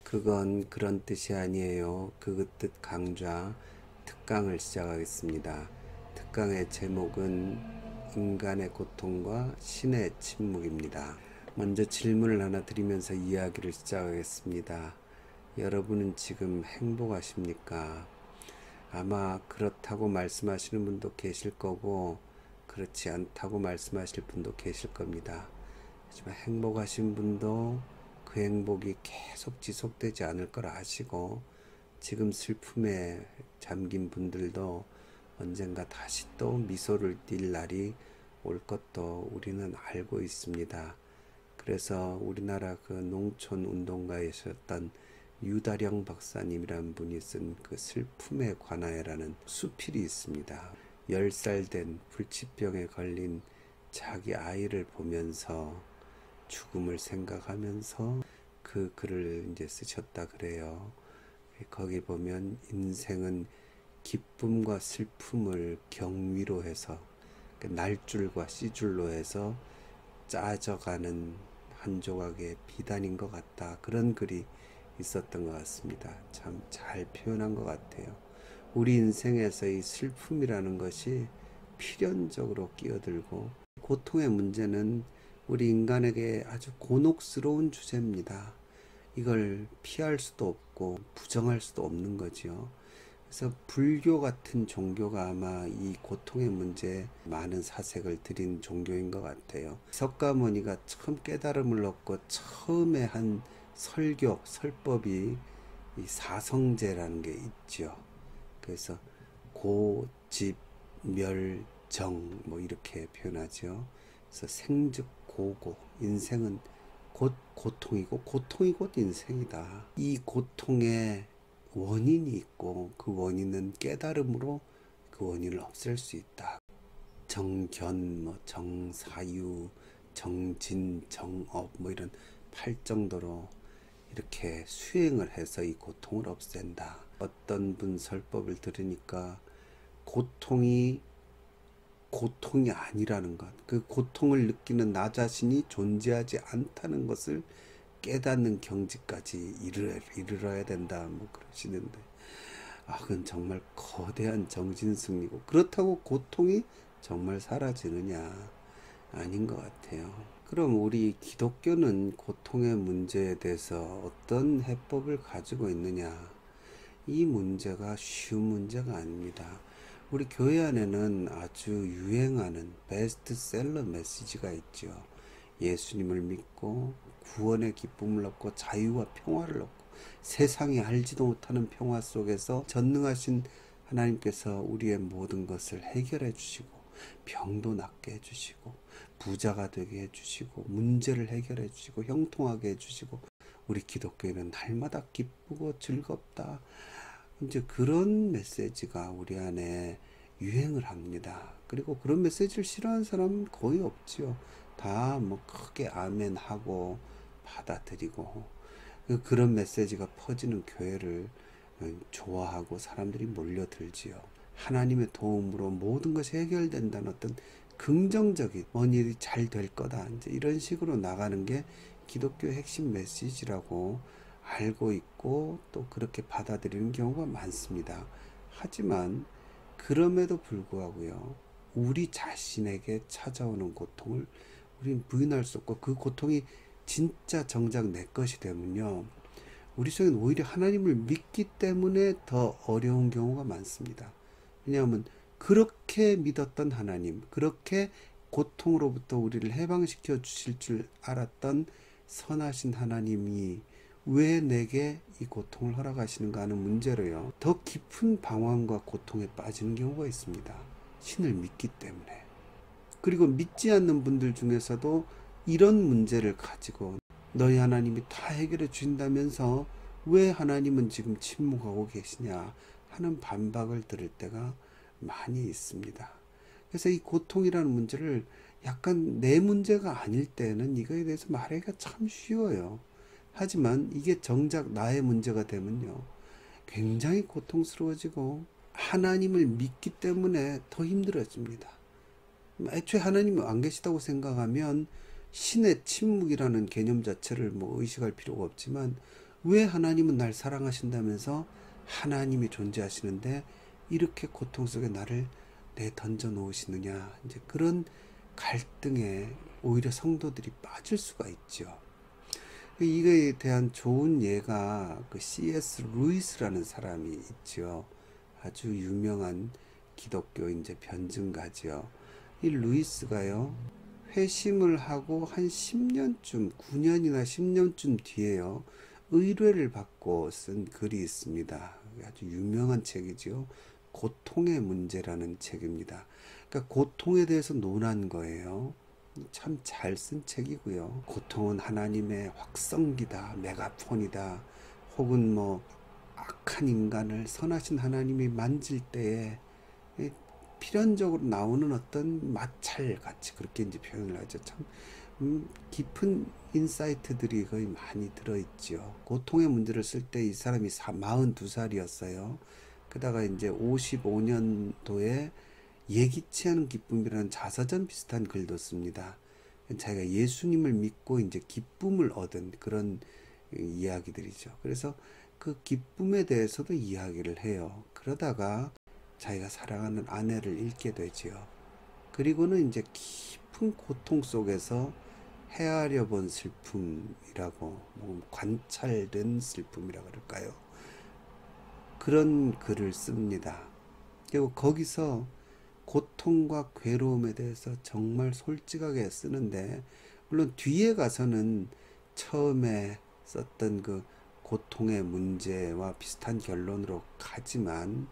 그건 그런 뜻이 아니에요. 그 뜻 강좌 특강을 시작하겠습니다. 특강의 제목은 인간의 고통과 신의 침묵입니다. 먼저 질문을 하나 드리면서 이야기를 시작하겠습니다. 여러분은 지금 행복하십니까? 아마 그렇다고 말씀하시는 분도 계실 거고 그렇지 않다고 말씀하실 분도 계실 겁니다. 하지만 행복하신 분도 그 행복이 계속 지속되지 않을 걸 아시고 지금 슬픔에 잠긴 분들도 언젠가 다시 또 미소를 띌 날이 올 것도 우리는 알고 있습니다. 그래서 우리나라 그 농촌 운동가이셨던 유다령 박사님이라는 분이 쓴 그 슬픔에 관하여라는 수필이 있습니다. 10살 된 불치병에 걸린 자기 아이를 보면서 죽음을 생각하면서 그 글을 이제 쓰셨다 그래요. 거기 보면 인생은 기쁨과 슬픔을 경위로 해서 날줄과 씨줄로 해서 짜져가는 한 조각의 비단인 것 같다. 그런 글이 있었던 것 같습니다. 참 잘 표현한 것 같아요. 우리 인생에서 이 슬픔이라는 것이 필연적으로 끼어들고 고통의 문제는 우리 인간에게 아주 곤혹스러운 주제입니다. 이걸 피할 수도 없고 부정할 수도 없는 거죠. 그래서 불교 같은 종교가 아마 이 고통의 문제에 많은 사색을 드린 종교인 것 같아요. 석가모니가 처음 깨달음을 얻고 처음에 한 설교, 설법이 이 사성제라는 게 있죠. 그래서 고, 집, 멸, 정 뭐 이렇게 표현하죠. 그래서 생즉 고고, 인생은 곧 고통이고 고통이 곧 인생이다. 이 고통의 원인이 있고 그 원인은 깨달음으로 그 원인을 없앨 수 있다. 정견, 뭐 정사유, 정진, 정업 뭐 이런 8정도로 이렇게 수행을 해서 이 고통을 없앤다. 어떤 분 설법을 들으니까 고통이 아니라는 것, 그 고통을 느끼는 나 자신이 존재하지 않다는 것을 깨닫는 경지까지 이르러야 된다 뭐 그러시는데, 그건 정말 거대한 정진승리고, 그렇다고 고통이 정말 사라지느냐? 아닌 것 같아요. 그럼 우리 기독교는 고통의 문제에 대해서 어떤 해법을 가지고 있느냐? 이 문제가 쉬운 문제가 아닙니다. 우리 교회 안에는 아주 유행하는 베스트셀러 메시지가 있죠. 예수님을 믿고 구원의 기쁨을 얻고 자유와 평화를 얻고 세상이 알지도 못하는 평화 속에서 전능하신 하나님께서 우리의 모든 것을 해결해 주시고 병도 낫게 해주시고 부자가 되게 해주시고 문제를 해결해 주시고 형통하게 해주시고, 우리 기독교에는 날마다 기쁘고 즐겁다, 이제 그런 메시지가 우리 안에 유행을 합니다. 그리고 그런 메시지를 싫어하는 사람은 거의 없지요. 다 뭐 크게 아멘하고 받아들이고 그런 메시지가 퍼지는 교회를 좋아하고 사람들이 몰려들지요. 하나님의 도움으로 모든 것이 해결된다는 어떤 긍정적인 뭔 일이 잘 될 거다, 이제 이런 식으로 나가는 게 기독교의 핵심 메시지라고 알고 있고 또 그렇게 받아들이는 경우가 많습니다. 하지만 그럼에도 불구하고요, 우리 자신에게 찾아오는 고통을 우리는 부인할 수 없고, 그 고통이 진짜 정작 내 것이 되면요, 우리 속엔 오히려 하나님을 믿기 때문에 더 어려운 경우가 많습니다. 왜냐하면 그렇게 믿었던 하나님, 그렇게 고통으로부터 우리를 해방시켜 주실 줄 알았던 선하신 하나님이 왜 내게 이 고통을 허락하시는가 하는 문제로요, 더 깊은 방황과 고통에 빠지는 경우가 있습니다. 신을 믿기 때문에. 그리고 믿지 않는 분들 중에서도 이런 문제를 가지고 너희 하나님이 다 해결해 주신다면서 왜 하나님은 지금 침묵하고 계시냐 하는 반박을 들을 때가 많이 있습니다. 그래서 이 고통이라는 문제를 약간 내 문제가 아닐 때는 이거에 대해서 말하기가 참 쉬워요. 하지만 이게 정작 나의 문제가 되면요, 굉장히 고통스러워지고 하나님을 믿기 때문에 더 힘들어집니다. 애초에 하나님이 안 계시다고 생각하면 신의 침묵이라는 개념 자체를 뭐 의식할 필요가 없지만, 왜 하나님은 날 사랑하신다면서 하나님이 존재하시는데 이렇게 고통 속에 나를 내던져 놓으시느냐. 이제 그런 갈등에 오히려 성도들이 빠질 수가 있죠. 이거에 대한 좋은 예가 그 C.S. 루이스라는 사람이 있죠. 아주 유명한 기독교 이제 변증가죠. 이 루이스가요, 회심을 하고 한 10년쯤, 9년이나 10년쯤 뒤에요, 의뢰를 받고 쓴 글이 있습니다. 아주 유명한 책이죠. 고통의 문제라는 책입니다. 그러니까 고통에 대해서 논한 거예요. 참 잘 쓴 책이고요. 고통은 하나님의 확성기다, 메가폰이다, 혹은 뭐 악한 인간을 선하신 하나님이 만질 때에 필연적으로 나오는 어떤 마찰 같이 그렇게 이제 표현을 하죠. 참 깊은 인사이트들이 거의 많이 들어있죠. 고통의 문제를 쓸 때 이 사람이 42살이었어요. 그다가 이제 55년도에 예기치 않은 기쁨이라는 자서전 비슷한 글도 씁니다. 자기가 예수님을 믿고 이제 기쁨을 얻은 그런 이야기들이죠. 그래서 그 기쁨에 대해서도 이야기를 해요. 그러다가 자기가 사랑하는 아내를 잃게 되지요. 그리고는 이제 깊은 고통 속에서 헤아려 본 슬픔이라고, 관찰된 슬픔이라고 그럴까요? 그런 글을 씁니다. 그리고 거기서 고통과 괴로움에 대해서 정말 솔직하게 쓰는데, 물론 뒤에 가서는 처음에 썼던 그 고통의 문제와 비슷한 결론으로 가지만,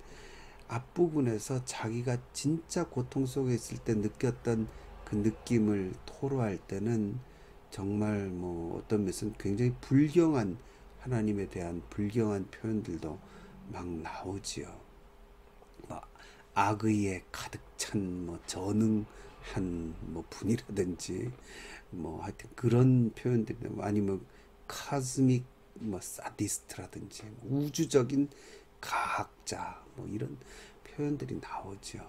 앞부분에서 자기가 진짜 고통 속에 있을 때 느꼈던 그 느낌을 토로할 때는 정말 뭐 어떤 면에서는 굉장히 불경한, 하나님에 대한 불경한 표현들도 막 나오지요. 뭐 악의에 가득 찬 뭐 전능한 뭐 분이라든지 뭐 하여튼 그런 표현들, 아니면 카즈믹 뭐 사디스트라든지 우주적인 과학자 뭐 이런 표현들이 나오죠.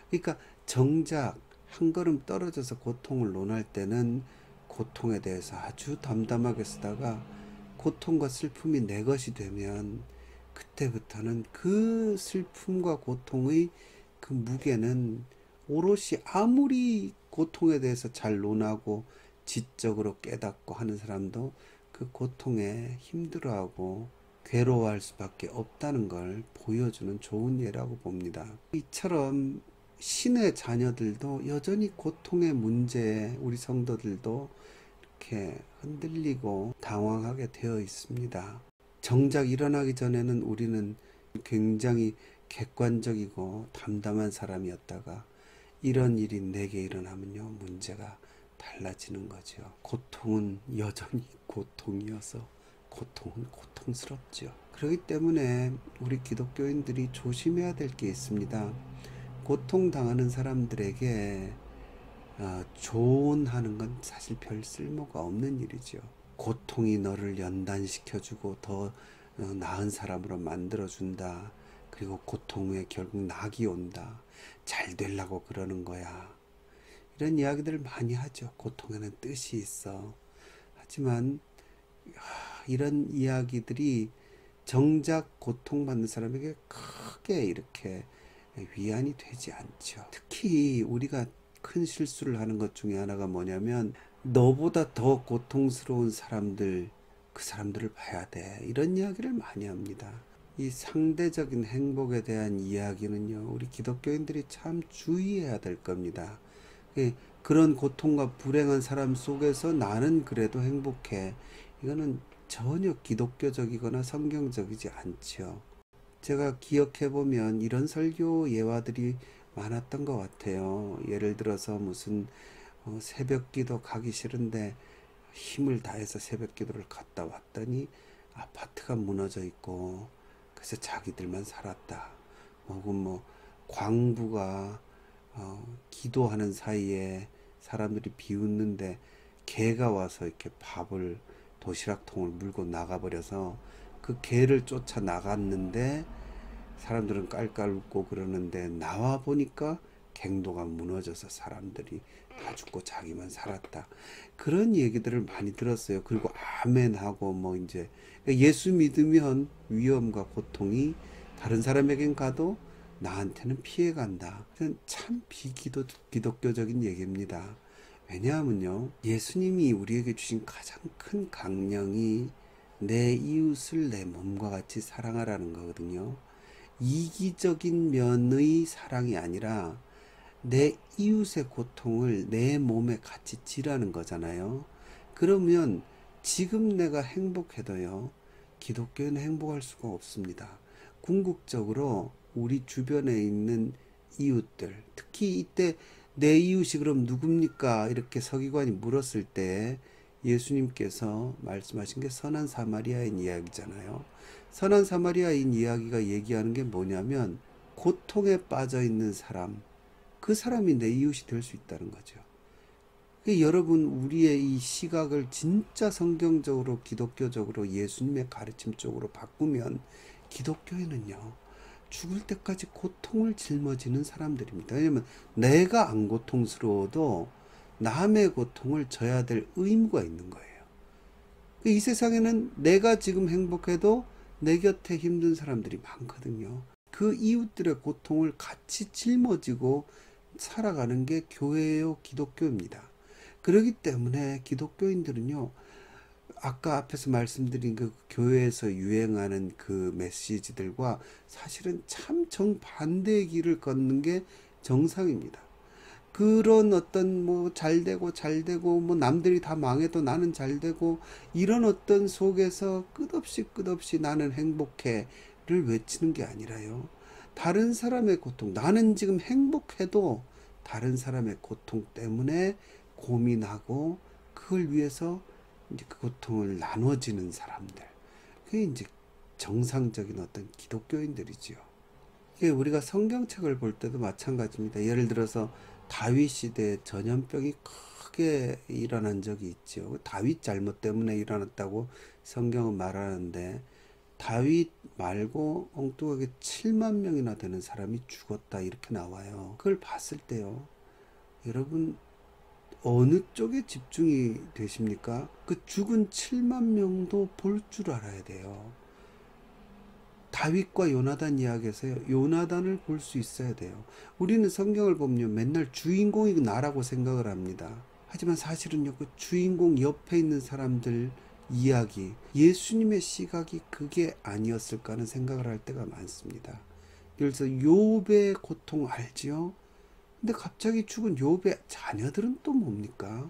그러니까 정작 한 걸음 떨어져서 고통을 논할 때는 고통에 대해서 아주 담담하게 쓰다가 고통과 슬픔이 내 것이 되면 그때부터는 그 슬픔과 고통의 그 무게는 오롯이, 아무리 고통에 대해서 잘 논하고 지적으로 깨닫고 하는 사람도 그 고통에 힘들어하고 괴로워할 수밖에 없다는 걸 보여주는 좋은 예라고 봅니다. 이처럼 신의 자녀들도 여전히 고통의 문제에 우리 성도들도 이렇게 흔들리고 당황하게 되어 있습니다. 정작 일어나기 전에는 우리는 굉장히 객관적이고 담담한 사람이었다가 이런 일이 내게 일어나면요, 문제가 달라지는 거죠. 고통은 여전히 고통이어서 고통은 고통스럽죠. 그렇기 때문에 우리 기독교인들이 조심해야 될 게 있습니다. 고통당하는 사람들에게 조언하는 건 사실 별 쓸모가 없는 일이죠. 고통이 너를 연단시켜주고 더 나은 사람으로 만들어준다. 그리고 고통 후에 결국 낙이 온다. 잘 되려고 그러는 거야. 이런 이야기들을 많이 하죠. 고통에는 뜻이 있어. 하지만 이런 이야기들이 정작 고통받는 사람에게 크게 이렇게 위안이 되지 않죠. 특히 우리가 큰 실수를 하는 것 중에 하나가 뭐냐면, 너보다 더 고통스러운 사람들, 그 사람들을 봐야 돼, 이런 이야기를 많이 합니다. 이 상대적인 행복에 대한 이야기는요, 우리 기독교인들이 참 주의해야 될 겁니다. 그런 고통과 불행한 사람 속에서 나는 그래도 행복해, 이거는 전혀 기독교적이거나 성경적이지 않죠. 제가 기억해보면 이런 설교 예화들이 많았던 것 같아요. 예를 들어서 무슨 새벽 기도 가기 싫은데 힘을 다해서 새벽 기도를 갔다 왔더니 아파트가 무너져 있고 그래서 자기들만 살았다. 혹은 뭐 광부가 기도하는 사이에 사람들이 비웃는데 개가 와서 이렇게 밥을, 도시락통을 물고 나가버려서 그 개를 쫓아 나갔는데 사람들은 깔깔 웃고 그러는데 나와 보니까 갱도가 무너져서 사람들이 다 죽고 자기만 살았다. 그런 얘기들을 많이 들었어요. 그리고 아멘하고 뭐 이제 예수 믿으면 위험과 고통이 다른 사람에겐 가도 나한테는 피해간다. 참 기독교적인 얘기입니다. 왜냐하면요, 예수님이 우리에게 주신 가장 큰 강령이 내 이웃을 내 몸과 같이 사랑하라는 거거든요. 이기적인 면의 사랑이 아니라 내 이웃의 고통을 내 몸에 같이 지라는 거잖아요. 그러면 지금 내가 행복해도요, 기독교는 행복할 수가 없습니다. 궁극적으로 우리 주변에 있는 이웃들, 특히 이때 내 이웃이 그럼 누굽니까? 이렇게 서기관이 물었을 때 예수님께서 말씀하신 게 선한 사마리아인 이야기잖아요. 선한 사마리아인 이야기가 얘기하는 게 뭐냐면 고통에 빠져 있는 사람, 그 사람이 내 이웃이 될 수 있다는 거죠. 여러분, 우리의 이 시각을 진짜 성경적으로 기독교적으로 예수님의 가르침 쪽으로 바꾸면 기독교인은요, 죽을 때까지 고통을 짊어지는 사람들입니다. 왜냐하면 내가 안 고통스러워도 남의 고통을 져야 될 의무가 있는 거예요. 이 세상에는 내가 지금 행복해도 내 곁에 힘든 사람들이 많거든요. 그 이웃들의 고통을 같이 짊어지고 살아가는 게 교회요, 기독교입니다. 그렇기 때문에 기독교인들은요, 아까 앞에서 말씀드린 그 교회에서 유행하는 그 메시지들과 사실은 참 정반대의 길을 걷는 게 정상입니다. 그런 어떤 뭐 잘되고 뭐 남들이 다 망해도 나는 잘되고 이런 어떤 속에서 끝없이 나는 행복해를 외치는 게 아니라요, 다른 사람의 고통, 나는 지금 행복해도 다른 사람의 고통 때문에 고민하고 그걸 위해서 이제 그 고통을 나눠지는 사람들, 그게 이제 정상적인 어떤 기독교인들이지요. 이게 우리가 성경책을 볼 때도 마찬가지입니다. 예를 들어서 다윗 시대에 전염병이 크게 일어난 적이 있죠. 다윗 잘못 때문에 일어났다고 성경은 말하는데 다윗 말고 엉뚱하게 7만 명이나 되는 사람이 죽었다 이렇게 나와요. 그걸 봤을 때요, 여러분 어느 쪽에 집중이 되십니까? 그 죽은 7만 명도 볼 줄 알아야 돼요. 다윗과 요나단 이야기에서요, 요나단을 볼 수 있어야 돼요. 우리는 성경을 보면 맨날 주인공이 나라고 생각을 합니다. 하지만 사실은요, 그 주인공 옆에 있는 사람들 이야기, 예수님의 시각이 그게 아니었을까 하는 생각을 할 때가 많습니다. 그래서 욥의 고통 알지요? 근데 갑자기 죽은 욥의 자녀들은 또 뭡니까?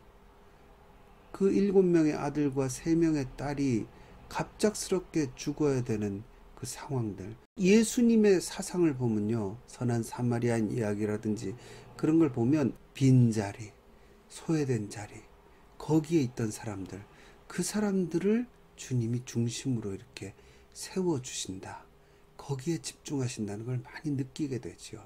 그 7명의 아들과 3명의 딸이 갑작스럽게 죽어야 되는 그 상황들. 예수님의 사상을 보면요, 선한 사마리아인 이야기라든지 그런 걸 보면 빈자리, 소외된 자리, 거기에 있던 사람들, 그 사람들을 주님이 중심으로 이렇게 세워주신다, 거기에 집중하신다는 걸 많이 느끼게 되죠.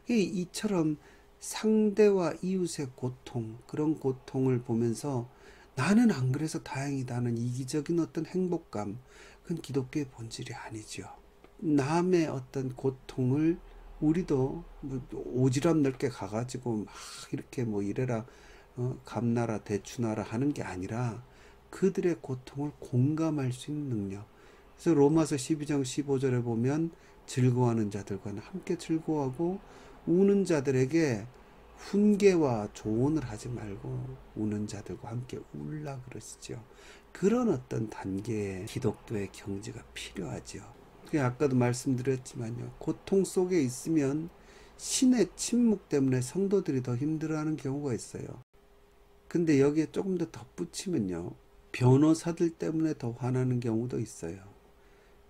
이처럼 상대와 이웃의 고통, 그런 고통을 보면서 나는 안 그래서 다행이다 하는 이기적인 어떤 행복감, 그건 기독교의 본질이 아니죠. 남의 어떤 고통을 우리도 뭐 오지랖 넓게 가가지고 막 이렇게 뭐 이래라 감나라 대추나라 하는 게 아니라 그들의 고통을 공감할 수 있는 능력. 그래서 로마서 12장 15절에 보면 즐거워하는 자들과 함께 즐거워하고 우는 자들에게 훈계와 조언을 하지 말고 우는 자들과 함께 울라 그러시죠. 그런 어떤 단계의 기독교의 경지가 필요하죠. 아까도 말씀드렸지만요, 고통 속에 있으면 신의 침묵 때문에 성도들이 더 힘들어하는 경우가 있어요. 근데 여기에 조금 더 덧붙이면요, 변호사들 때문에 더 화나는 경우도 있어요.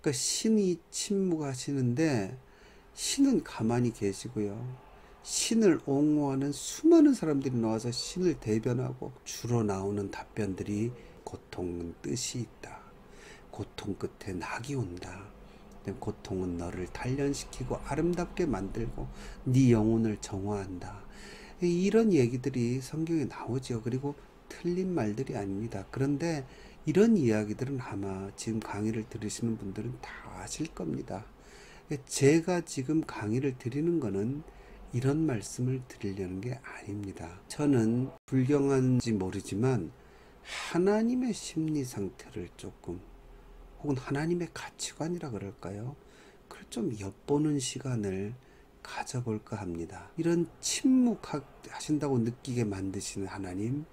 그러니까 신이 침묵하시는데 신은 가만히 계시고요, 신을 옹호하는 수많은 사람들이 나와서 신을 대변하고 주로 나오는 답변들이 고통은 뜻이 있다, 고통 끝에 낙이 온다, 고통은 너를 단련시키고 아름답게 만들고 네 영혼을 정화한다, 이런 얘기들이 성경에 나오죠. 그리고 틀린 말들이 아닙니다. 그런데 이런 이야기들은 아마 지금 강의를 들으시는 분들은 다 아실 겁니다. 제가 지금 강의를 드리는 거는 이런 말씀을 드리려는 게 아닙니다. 저는 불경한지 모르지만 하나님의 심리 상태를 조금, 혹은 하나님의 가치관이라 그럴까요? 그걸 좀 엿보는 시간을 가져볼까 합니다. 이런 침묵하신다고 느끼게 만드시는 하나님,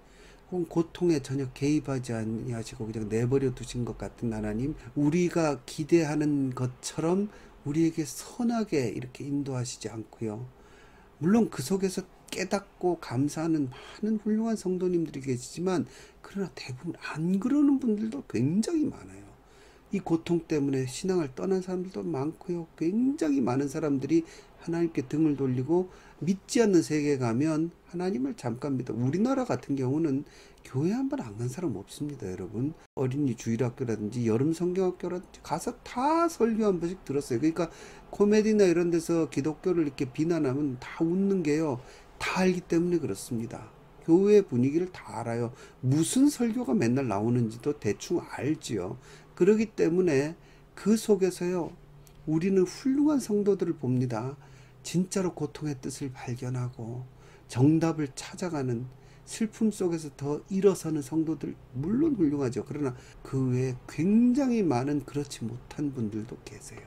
혹은 고통에 전혀 개입하지 아니하시고 그냥 내버려 두신 것 같은 하나님, 우리가 기대하는 것처럼 우리에게 선하게 이렇게 인도하시지 않고요. 물론 그 속에서 깨닫고 감사하는 많은 훌륭한 성도님들이 계시지만, 그러나 대부분 안 그러는 분들도 굉장히 많아요. 이 고통 때문에 신앙을 떠난 사람들도 많고요. 굉장히 많은 사람들이 하나님께 등을 돌리고 믿지 않는 세계에 가면 하나님을 잠깐 믿어. 우리나라 같은 경우는 교회 한 번 안 간 사람 없습니다, 여러분. 어린이 주일학교라든지 여름 성경학교라든지 가서 다 설교 한 번씩 들었어요. 그러니까 코미디나 이런 데서 기독교를 이렇게 비난하면 다 웃는 게요, 다 알기 때문에 그렇습니다. 교회 분위기를 다 알아요. 무슨 설교가 맨날 나오는지도 대충 알지요. 그러기 때문에 그 속에서요, 우리는 훌륭한 성도들을 봅니다. 진짜로 고통의 뜻을 발견하고 정답을 찾아가는, 슬픔 속에서 더 일어서는 성도들 물론 훌륭하죠. 그러나 그 외에 굉장히 많은 그렇지 못한 분들도 계세요.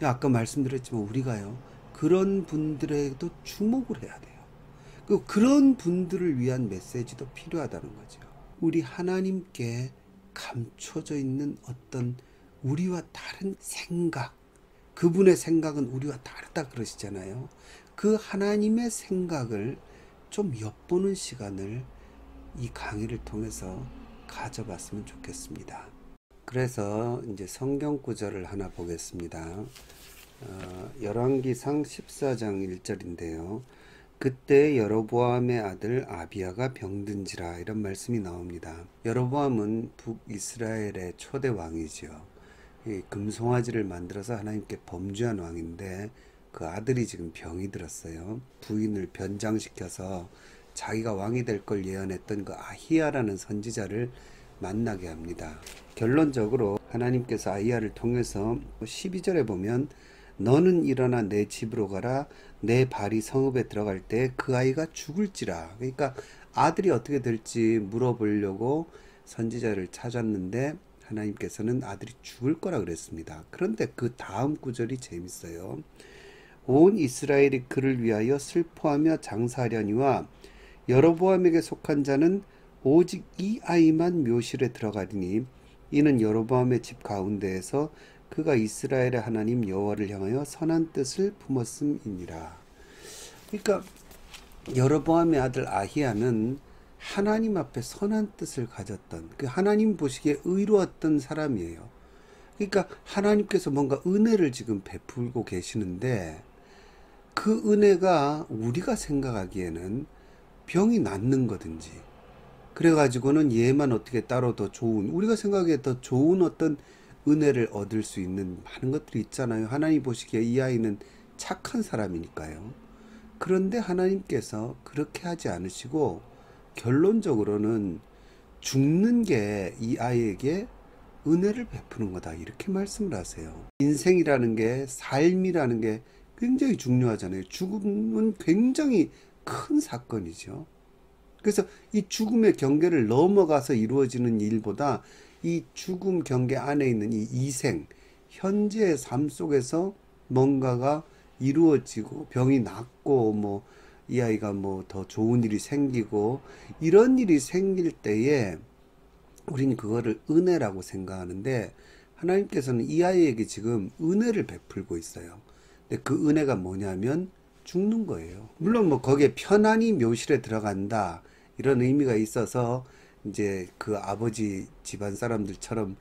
아까 말씀드렸지만 우리가요, 그런 분들에도 주목을 해야 돼요. 그런 분들을 위한 메시지도 필요하다는 거죠. 우리 하나님께 감춰져 있는 어떤 우리와 다른 생각, 그분의 생각은 우리와 다르다 그러시잖아요. 그 하나님의 생각을 좀 엿보는 시간을 이 강의를 통해서 가져봤으면 좋겠습니다. 그래서 이제 성경 구절을 하나 보겠습니다. 열왕기상 14장 1절인데요. 그때 여로보암의 아들 아비야가 병든지라, 이런 말씀이 나옵니다. 여로보암은 북이스라엘의 초대 왕이죠. 금송아지를 만들어서 하나님께 범죄한 왕인데 그 아들이 지금 병이 들었어요. 부인을 변장시켜서 자기가 왕이 될 걸 예언했던 그 아히야라는 선지자를 만나게 합니다. 결론적으로 하나님께서 아히야를 통해서 12절에 보면 너는 일어나 내 집으로 가라. 내 발이 성읍에 들어갈 때 그 아이가 죽을지라. 그러니까 아들이 어떻게 될지 물어보려고 선지자를 찾았는데 하나님께서는 아들이 죽을 거라 그랬습니다. 그런데 그 다음 구절이 재밌어요. 온 이스라엘이 그를 위하여 슬퍼하며 장사하려니와 여로보암에게 속한 자는 오직 이 아이만 묘실에 들어가리니 이는 여로보암의 집 가운데에서 그가 이스라엘의 하나님 여호와를 향하여 선한 뜻을 품었음이니라. 그러니까 여로보암의 아들 아히야는 하나님 앞에 선한 뜻을 가졌던, 그 하나님 보시기에 의로웠던 사람이에요. 그러니까 하나님께서 뭔가 은혜를 지금 베풀고 계시는데, 그 은혜가 우리가 생각하기에는 병이 낫는 거든지, 그래가지고는 얘만 어떻게 따로 더 좋은, 우리가 생각하기에 더 좋은 어떤 은혜를 얻을 수 있는 많은 것들이 있잖아요. 하나님 보시기에 이 아이는 착한 사람이니까요. 그런데 하나님께서 그렇게 하지 않으시고 결론적으로는 죽는 게 이 아이에게 은혜를 베푸는 거다, 이렇게 말씀을 하세요. 인생이라는 게, 삶이라는 게 굉장히 중요하잖아요. 죽음은 굉장히 큰 사건이죠. 그래서 이 죽음의 경계를 넘어가서 이루어지는 일보다 이 죽음 경계 안에 있는 이 이생, 현재의 삶 속에서 뭔가가 이루어지고 병이 낫고 뭐 이 아이가 뭐 더 좋은 일이 생기고 이런 일이 생길 때에 우리는 그거를 은혜라고 생각하는데, 하나님께서는 이 아이에게 지금 은혜를 베풀고 있어요. 근데 그 은혜가 뭐냐면 죽는 거예요. 물론 뭐 거기에 편안히 묘실에 들어간다 이런 의미가 있어서 이제 그 아버지 집안 사람들처럼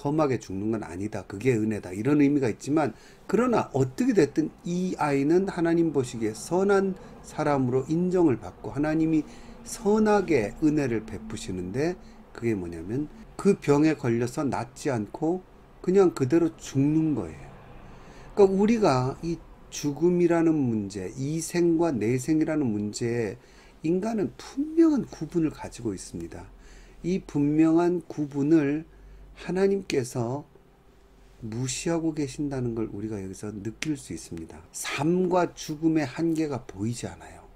험하게 죽는 건 아니다, 그게 은혜다, 이런 의미가 있지만, 그러나 어떻게 됐든 이 아이는 하나님 보시기에 선한 사람으로 인정을 받고 하나님이 선하게 은혜를 베푸시는데, 그게 뭐냐면 그 병에 걸려서 낫지 않고 그냥 그대로 죽는 거예요. 그러니까 우리가 이 죽음이라는 문제, 이생과 내생이라는 문제에 인간은 분명한 구분을 가지고 있습니다. 이 분명한 구분을 하나님께서 무시하고 계신다는 걸 우리가 여기서 느낄 수 있습니다. 삶과 죽음의 한계가 보이지 않아요.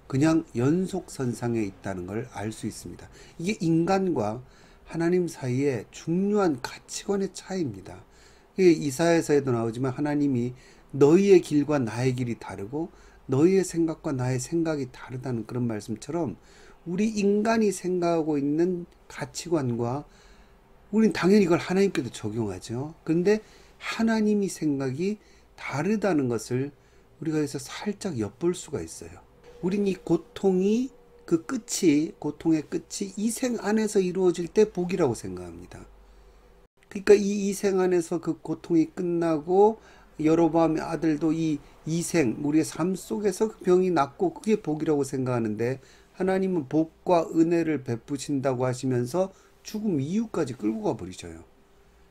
그냥 연속선상에 있다는 걸 알 수 있습니다. 이게 인간과 하나님 사이에 중요한 가치관의 차이입니다. 이사야서에도 나오지만 하나님이 너희의 길과 나의 길이 다르고 너희의 생각과 나의 생각이 다르다는 그런 말씀처럼 우리 인간이 생각하고 있는 가치관과 우린 당연히 이걸 하나님께도 적용하죠. 그런데 하나님이 생각이 다르다는 것을 우리가 여기서 살짝 엿볼 수가 있어요. 우린 이 고통이 고통의 끝이 이 생 안에서 이루어질 때 복이라고 생각합니다. 그러니까 이 생 안에서 그 고통이 끝나고 여로보암의 아들도 이 생, 우리의 삶 속에서 그 병이 낫고 그게 복이라고 생각하는데 하나님은 복과 은혜를 베푸신다고 하시면서 죽음 이후까지 끌고 가 버리셔요.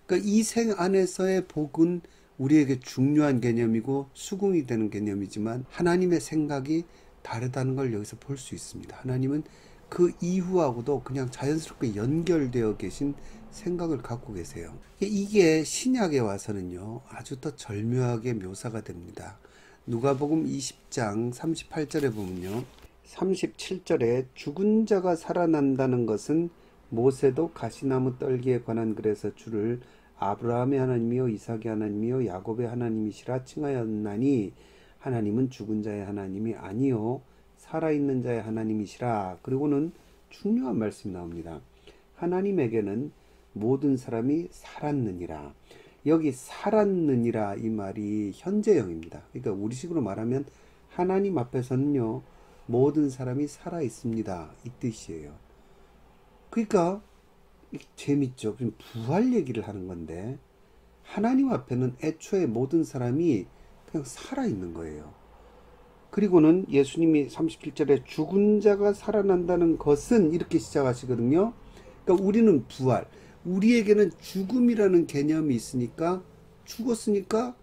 그러니까 이 생 안에서의 복은 우리에게 중요한 개념이고 수긍이 되는 개념이지만 하나님의 생각이 다르다는 걸 여기서 볼 수 있습니다. 하나님은 그 이후하고도 그냥 자연스럽게 연결되어 계신 생각을 갖고 계세요. 이게 신약에 와서는요, 아주 더 절묘하게 묘사가 됩니다. 누가복음 20장 38절에 보면요, 37절에 죽은 자가 살아난다는 것은 모세도 가시나무 떨기에 관한 글에서 주를 아브라함의 하나님이요 이삭의 하나님이요 야곱의 하나님이시라 칭하였나니 하나님은 죽은 자의 하나님이 아니요 살아있는 자의 하나님이시라. 그리고는 중요한 말씀이 나옵니다. 하나님에게는 모든 사람이 살았느니라. 여기 살았느니라 이 말이 현재형입니다. 그러니까 우리식으로 말하면 하나님 앞에서는요 모든 사람이 살아있습니다 이 뜻이에요. 그러니까 재밌죠. 부활 얘기를 하는 건데 하나님 앞에는 애초에 모든 사람이 그냥 살아있는 거예요. 그리고는 예수님이 37절에 죽은 자가 살아난다는 것은 이렇게 시작하시거든요. 그러니까 우리는 부활, 우리에게는 죽음이라는 개념이 있으니까 죽었으니까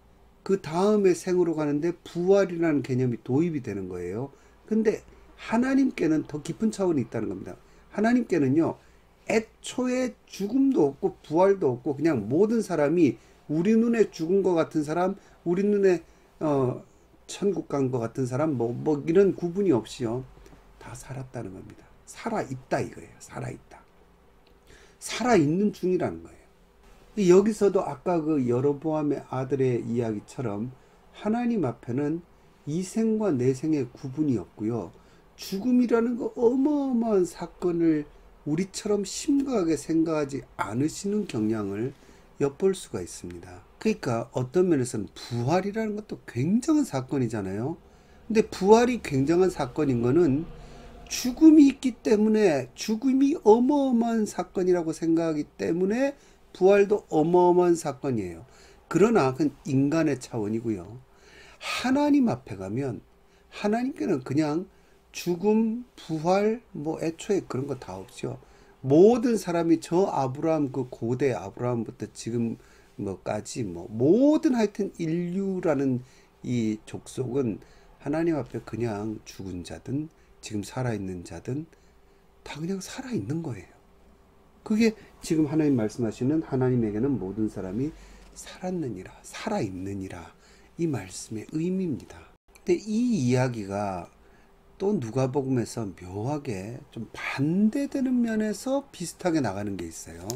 그 다음에 생으로 가는데 부활이라는 개념이 도입이 되는 거예요. 근데 하나님께는 더 깊은 차원이 있다는 겁니다. 하나님께는요 애초에 죽음도 없고 부활도 없고 그냥 모든 사람이 우리 눈에 죽은 것 같은 사람, 우리 눈에 천국 간 것 같은 사람 뭐 이런 구분이 없이요 다 살았다는 겁니다. 살아있다 이거예요. 살아있다. 살아있는 중이라는 거예요. 여기서도 아까 그 여로보암의 아들의 이야기처럼 하나님 앞에는 이생과 내생의 구분이 없고요. 죽음이라는 거 어마어마한 사건을 우리처럼 심각하게 생각하지 않으시는 경향을 엿볼 수가 있습니다. 그러니까 어떤 면에서는 부활이라는 것도 굉장한 사건이잖아요. 근데 부활이 굉장한 사건인 거는 죽음이 있기 때문에 죽음이 어마어마한 사건이라고 생각하기 때문에 부활도 어마어마한 사건이에요. 그러나 그건 인간의 차원이고요. 하나님 앞에 가면 하나님께는 그냥 죽음, 부활, 애초에 그런 거 다 없죠. 모든 사람이 저 아브라함 그 고대 아브라함부터 지금 뭐까지 모든 하여튼 인류라는 이 족속은 하나님 앞에 그냥 죽은 자든 지금 살아있는 자든 다 그냥 살아있는 거예요. 그게 지금 하나님 말씀하시는 하나님에게는 모든 사람이 살았느니라, 살아있느니라 이 말씀의 의미입니다. 근데 이 이야기가 또 누가복음에서 묘하게 좀 반대되는 면에서 비슷하게 나가는 게 있어요.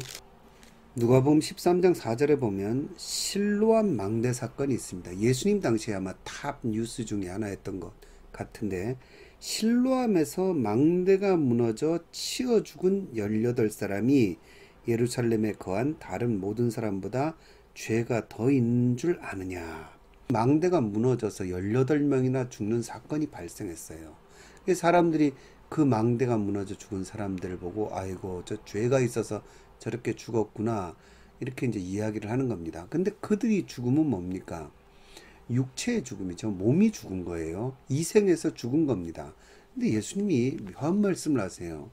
누가복음 13장 4절에 보면 실로암 망대 사건이 있습니다. 예수님 당시에 아마 탑 뉴스 중에 하나였던 것 같은데 실로암에서 망대가 무너져 치어 죽은 18사람이 예루살렘에 거한 다른 모든 사람보다 죄가 더 있는 줄 아느냐. 망대가 무너져서 18명이나 죽는 사건이 발생했어요. 사람들이 그 망대가 무너져 죽은 사람들을 보고 아이고 저 죄가 있어서 저렇게 죽었구나 이렇게 이제 이야기를 하는 겁니다. 근데 그들이 죽음은 뭡니까? 육체의 죽음이죠. 몸이 죽은 거예요. 이 생에서 죽은 겁니다. 근데 예수님이 묘한 말씀을 하세요.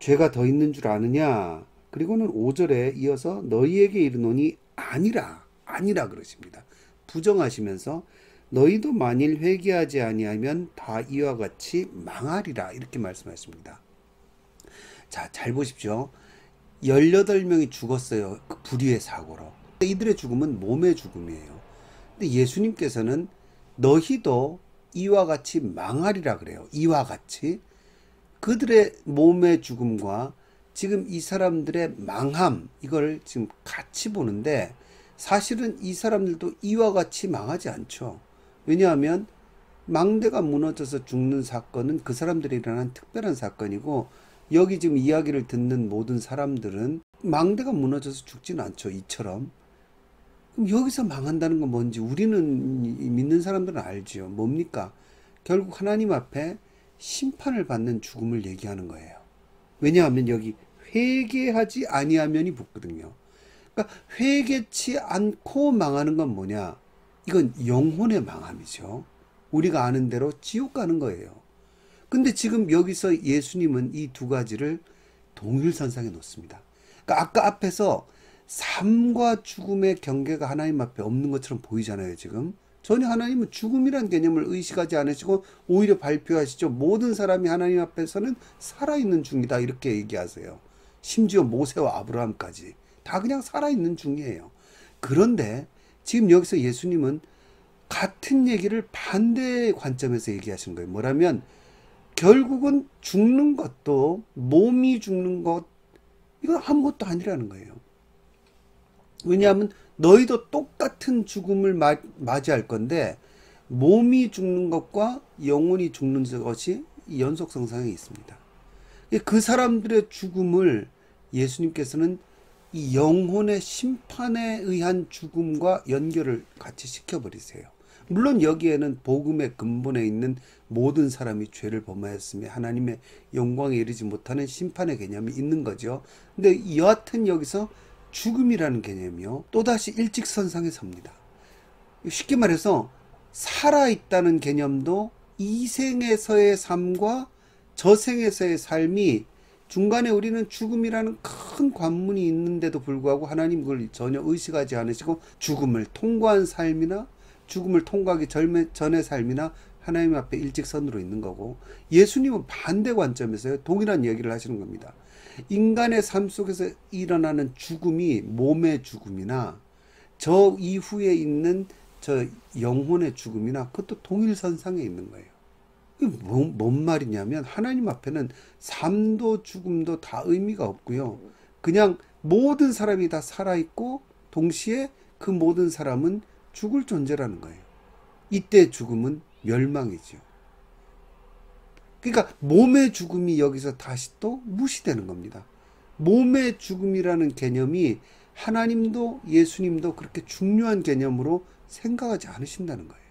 죄가 더 있는 줄 아느냐? 그리고는 5절에 이어서 너희에게 이르노니 아니라 그러십니다. 부정하시면서 너희도 만일 회개하지 아니하면 다 이와 같이 망하리라 이렇게 말씀하십니다. 자, 잘 보십시오. 18명이 죽었어요. 그 불의의 사고로. 이들의 죽음은 몸의 죽음이에요. 근데 예수님께서는 너희도 이와 같이 망하리라 그래요. 이와 같이. 그들의 몸의 죽음과 지금 이 사람들의 망함, 이걸 지금 같이 보는데, 사실은 이 사람들도 이와 같이 망하지 않죠. 왜냐하면 망대가 무너져서 죽는 사건은 그 사람들이 일어난 특별한 사건이고, 여기 지금 이야기를 듣는 모든 사람들은 망대가 무너져서 죽지는 않죠. 이처럼. 그럼 여기서 망한다는 건 뭔지 우리는, 믿는 사람들은 알지요. 뭡니까? 결국 하나님 앞에 심판을 받는 죽음을 얘기하는 거예요. 왜냐하면 여기 회개하지 아니하면이 붙거든요. 그러니까 회개치 않고 망하는 건 뭐냐? 이건 영혼의 망함이죠. 우리가 아는 대로 지옥 가는 거예요. 근데 지금 여기서 예수님은 이 두 가지를 동일선상에 놓습니다. 그러니까 아까 앞에서 삶과 죽음의 경계가 하나님 앞에 없는 것처럼 보이잖아요, 지금. 전혀 하나님은 죽음이란 개념을 의식하지 않으시고 오히려 발표하시죠. 모든 사람이 하나님 앞에서는 살아있는 중이다, 이렇게 얘기하세요. 심지어 모세와 아브라함까지 다 그냥 살아있는 중이에요. 그런데 지금 여기서 예수님은 같은 얘기를 반대의 관점에서 얘기하시는 거예요. 뭐라면 결국은 죽는 것도, 몸이 죽는 것, 이건 아무것도 아니라는 거예요. 왜냐하면 너희도 똑같은 죽음을 맞이할 건데, 몸이 죽는 것과 영혼이 죽는 것이 연속성상에 있습니다. 그 사람들의 죽음을 예수님께서는 이 영혼의 심판에 의한 죽음과 연결을 같이 시켜버리세요. 물론 여기에는 복음의 근본에 있는 모든 사람이 죄를 범하였으며 하나님의 영광에 이르지 못하는 심판의 개념이 있는 거죠. 근데 여하튼 여기서 죽음이라는 개념이요, 또다시 일직선상에 섭니다. 쉽게 말해서 살아있다는 개념도 이생에서의 삶과 저생에서의 삶이, 중간에 우리는 죽음이라는 큰 관문이 있는데도 불구하고 하나님 그걸 전혀 의식하지 않으시고 죽음을 통과한 삶이나 죽음을 통과하기 전의 삶이나 하나님 앞에 일직선으로 있는 거고, 예수님은 반대 관점에서 동일한 얘기를 하시는 겁니다. 인간의 삶 속에서 일어나는 죽음이 몸의 죽음이나 저 이후에 있는 저 영혼의 죽음이나 그것도 동일선상에 있는 거예요. 이게 뭔 말이냐면 하나님 앞에는 삶도 죽음도 다 의미가 없고요. 그냥 모든 사람이 다 살아있고 동시에 그 모든 사람은 죽을 존재라는 거예요. 이때 죽음은 멸망이죠. 그러니까 몸의 죽음이 여기서 다시 또 무시되는 겁니다. 몸의 죽음이라는 개념이 하나님도 예수님도 그렇게 중요한 개념으로 생각하지 않으신다는 거예요.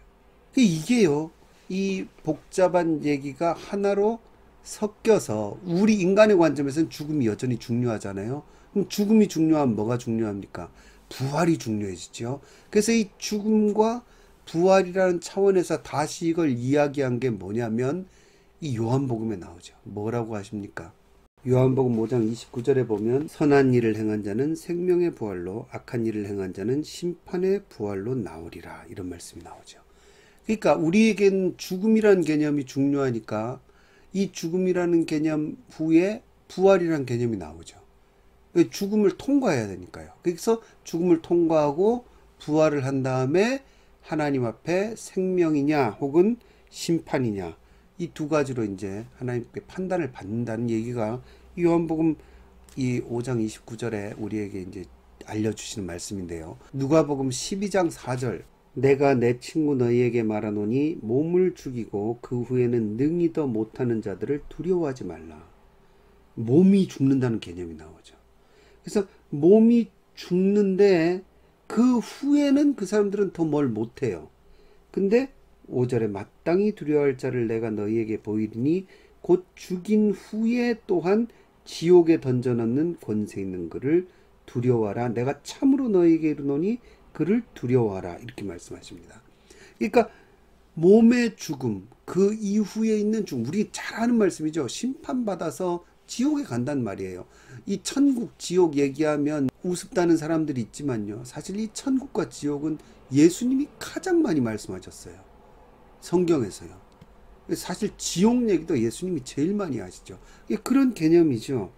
이게요, 이 복잡한 얘기가 하나로 섞여서 우리 인간의 관점에서는 죽음이 여전히 중요하잖아요. 그럼 죽음이 중요하면 뭐가 중요합니까? 부활이 중요해지죠. 그래서 이 죽음과 부활이라는 차원에서 다시 이걸 이야기한 게 뭐냐면 이 요한복음에 나오죠. 뭐라고 하십니까? 요한복음 5장 29절에 보면 선한 일을 행한 자는 생명의 부활로, 악한 일을 행한 자는 심판의 부활로 나오리라, 이런 말씀이 나오죠. 그러니까 우리에겐 죽음이라는 개념이 중요하니까 이 죽음이라는 개념 후에 부활이라는 개념이 나오죠. 죽음을 통과해야 되니까요. 그래서 죽음을 통과하고 부활을 한 다음에 하나님 앞에 생명이냐 혹은 심판이냐, 이 두 가지로 이제 하나님께 판단을 받는다는 얘기가 요한복음 이 5장 29절에 우리에게 이제 알려주시는 말씀인데요. 누가복음 12장 4절, 내가 내 친구 너희에게 말하노니 몸을 죽이고 그 후에는 능히 더 못하는 자들을 두려워하지 말라. 몸이 죽는다는 개념이 나오죠. 그래서 몸이 죽는데 그 후에는 그 사람들은 더 뭘 못해요. 근데 5절에 마땅히 두려워할 자를 내가 너희에게 보이리니 곧 죽인 후에 또한 지옥에 던져넣는 권세 있는 그를 두려워하라. 내가 참으로 너희에게 이르노니 그를 두려워하라, 이렇게 말씀하십니다. 그러니까 몸의 죽음, 그 이후에 있는 죽음, 우리 잘 아는 말씀이죠. 심판받아서 지옥에 간단 말이에요. 이 천국 지옥 얘기하면 우습다는 사람들이 있지만요, 사실 이 천국과 지옥은 예수님이 가장 많이 말씀하셨어요. 성경에서요. 사실 지옥 얘기도 예수님이 제일 많이 하시죠. 그런 개념이죠.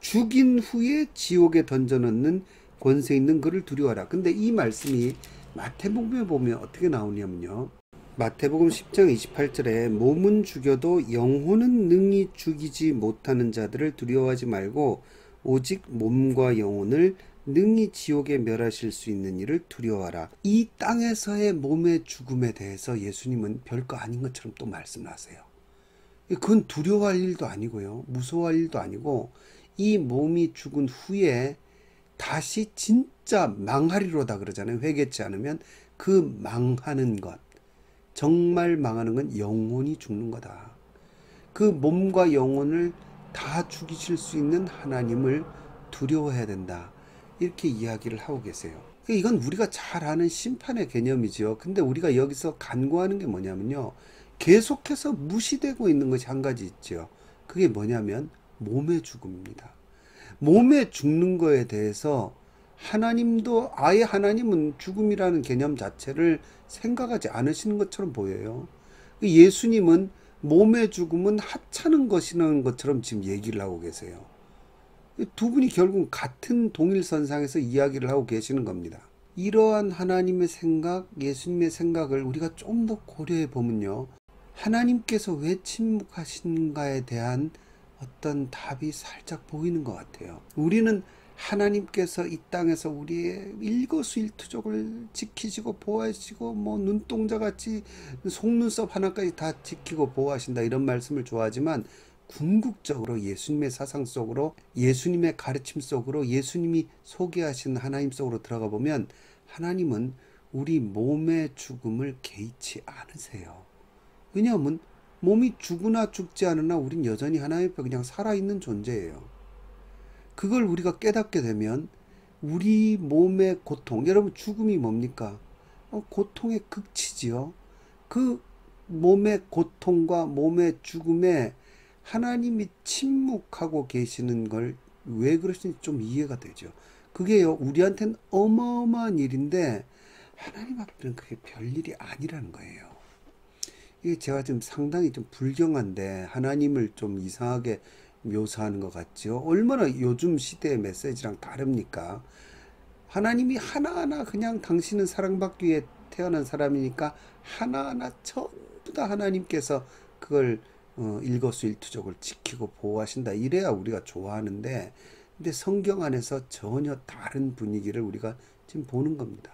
죽인 후에 지옥에 던져넣는 권세 있는 그를 두려워하라. 근데 이 말씀이 마태복음에 보면 어떻게 나오냐면요. 마태복음 10장 28절에 몸은 죽여도 영혼은 능히 죽이지 못하는 자들을 두려워하지 말고 오직 몸과 영혼을 능히 지옥에 멸하실 수 있는 이를 두려워하라. 이 땅에서의 몸의 죽음에 대해서 예수님은 별거 아닌 것처럼 또 말씀을 하세요. 그건 두려워할 일도 아니고요. 무서워할 일도 아니고 이 몸이 죽은 후에 다시 진짜 망하리로다 그러잖아요. 회개치 않으면 그 망하는 것, 정말 망하는 건 영혼이 죽는 거다. 그 몸과 영혼을 다 죽이실 수 있는 하나님을 두려워해야 된다. 이렇게 이야기를 하고 계세요. 이건 우리가 잘 아는 심판의 개념이죠. 근데 우리가 여기서 간구하는 게 뭐냐면요. 계속해서 무시되고 있는 것이 한 가지 있죠. 그게 뭐냐면 몸의 죽음입니다. 몸에 죽는 거에 대해서 하나님도 아예 하나님은 죽음이라는 개념 자체를 생각하지 않으시는 것처럼 보여요. 예수님은 몸의 죽음은 하찮은 것이라는 것처럼 지금 얘기를 하고 계세요. 두 분이 결국 같은 동일선상에서 이야기를 하고 계시는 겁니다. 이러한 하나님의 생각, 예수님의 생각을 우리가 좀 더 고려해 보면요. 하나님께서 왜 침묵하신가에 대한 어떤 답이 살짝 보이는 것 같아요. 우리는 하나님께서 이 땅에서 우리의 일거수일투족을 지키시고 보호하시고 뭐 눈동자같이 속눈썹 하나까지 다 지키고 보호하신다 이런 말씀을 좋아하지만 궁극적으로 예수님의 사상 속으로 예수님의 가르침 속으로 예수님이 소개하신 하나님 속으로 들어가 보면 하나님은 우리 몸의 죽음을 개의치 않으세요. 왜냐하면 몸이 죽으나 죽지 않으나 우린 여전히 하나님 앞에 그냥 살아있는 존재예요. 그걸 우리가 깨닫게 되면 우리 몸의 고통, 여러분 죽음이 뭡니까? 고통의 극치지요. 그 몸의 고통과 몸의 죽음에 하나님이 침묵하고 계시는 걸 왜 그러시는지 좀 이해가 되죠. 그게요, 우리한테는 어마어마한 일인데 하나님 앞에는 그게 별일이 아니라는 거예요. 이게 제가 좀 상당히 좀 불경한데 하나님을 좀 이상하게 묘사하는 것 같죠. 얼마나 요즘 시대의 메시지랑 다릅니까? 하나님이 하나하나 그냥 당신은 사랑받기 위해 태어난 사람이니까 하나하나 전부 다 하나님께서 그걸 일거수일투족을 지키고 보호하신다. 이래야 우리가 좋아하는데 근데 성경 안에서 전혀 다른 분위기를 우리가 지금 보는 겁니다.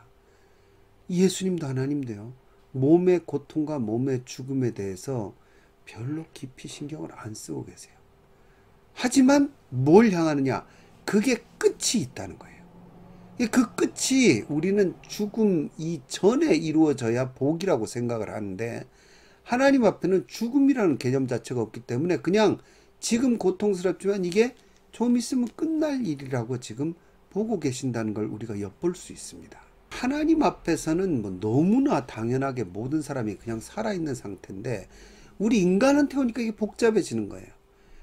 예수님도 하나님도요. 몸의 고통과 몸의 죽음에 대해서 별로 깊이 신경을 안 쓰고 계세요. 하지만 뭘 향하느냐? 그게 끝이 있다는 거예요. 그 끝이 우리는 죽음 이전에 이루어져야 복이라고 생각을 하는데 하나님 앞에는 죽음이라는 개념 자체가 없기 때문에 그냥 지금 고통스럽지만 이게 좀 있으면 끝날 일이라고 지금 보고 계신다는 걸 우리가 엿볼 수 있습니다. 하나님 앞에서는 뭐 너무나 당연하게 모든 사람이 그냥 살아있는 상태인데 우리 인간한테 오니까 이게 복잡해지는 거예요.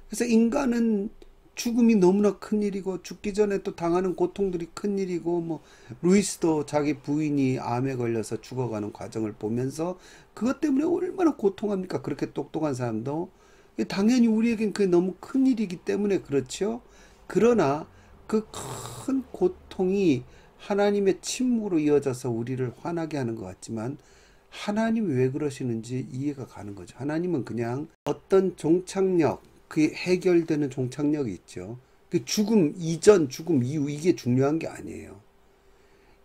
그래서 인간은 죽음이 너무나 큰일이고 죽기 전에 또 당하는 고통들이 큰일이고 뭐 루이스도 자기 부인이 암에 걸려서 죽어가는 과정을 보면서 그것 때문에 얼마나 고통합니까? 그렇게 똑똑한 사람도 당연히 우리에겐 그게 너무 큰일이기 때문에 그렇죠. 그러나 그 큰 고통이 하나님의 침묵으로 이어져서 우리를 화나게 하는 것 같지만 하나님이 왜 그러시는지 이해가 가는 거죠. 하나님은 그냥 어떤 종착역, 그게 해결되는 종착역이 있죠. 그 죽음 이전, 죽음 이후 이게 중요한 게 아니에요.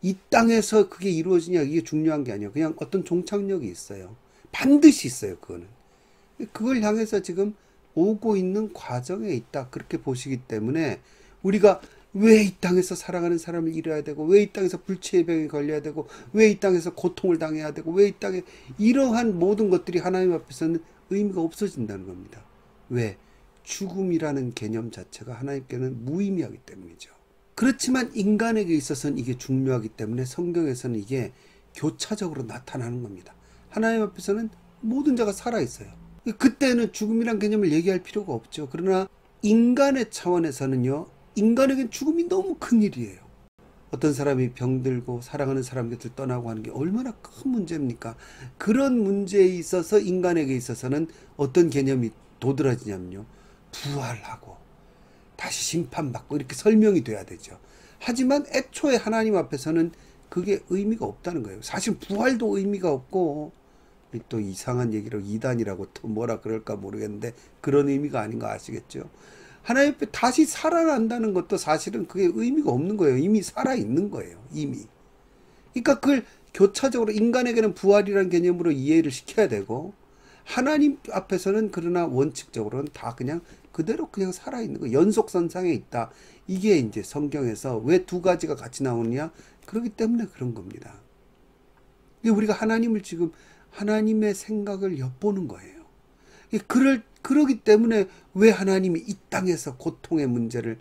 이 땅에서 그게 이루어지냐 이게 중요한 게 아니에요. 그냥 어떤 종착역이 있어요. 반드시 있어요. 그거는. 그걸 향해서 지금 오고 있는 과정에 있다. 그렇게 보시기 때문에 우리가 왜 이 땅에서 살아가는 사람을 잃어야 되고 왜 이 땅에서 불치의 병에 걸려야 되고 왜 이 땅에서 고통을 당해야 되고 왜 이 땅에 이러한 모든 것들이 하나님 앞에서는 의미가 없어진다는 겁니다. 왜? 죽음이라는 개념 자체가 하나님께는 무의미하기 때문이죠. 그렇지만 인간에게 있어서는 이게 중요하기 때문에 성경에서는 이게 교차적으로 나타나는 겁니다. 하나님 앞에서는 모든 자가 살아있어요. 그때는 죽음이란 개념을 얘기할 필요가 없죠. 그러나 인간의 차원에서는요. 인간에겐 죽음이 너무 큰 일이에요. 어떤 사람이 병들고 사랑하는 사람 곁을 떠나고 하는 게 얼마나 큰 문제입니까? 그런 문제에 있어서 인간에게 있어서는 어떤 개념이 도드라지냐면요. 부활하고 다시 심판받고 이렇게 설명이 돼야 되죠. 하지만 애초에 하나님 앞에서는 그게 의미가 없다는 거예요. 사실 부활도 의미가 없고, 또 이상한 얘기로 이단이라고 또 뭐라 그럴까 모르겠는데 그런 의미가 아닌 거 아시겠죠? 하나님 앞에 다시 살아난다는 것도 사실은 그게 의미가 없는 거예요. 이미 살아있는 거예요. 이미. 그러니까 그걸 교차적으로 인간에게는 부활이라는 개념으로 이해를 시켜야 되고, 하나님 앞에서는 그러나 원칙적으로는 다 그냥 그대로 그냥 살아있는 거, 연속선상에 있다. 이게 이제 성경에서 왜 두 가지가 같이 나오느냐? 그렇기 때문에 그런 겁니다. 우리가 하나님을 지금 하나님의 생각을 엿보는 거예요. 그러기 때문에 왜 하나님이 이 땅에서 고통의 문제를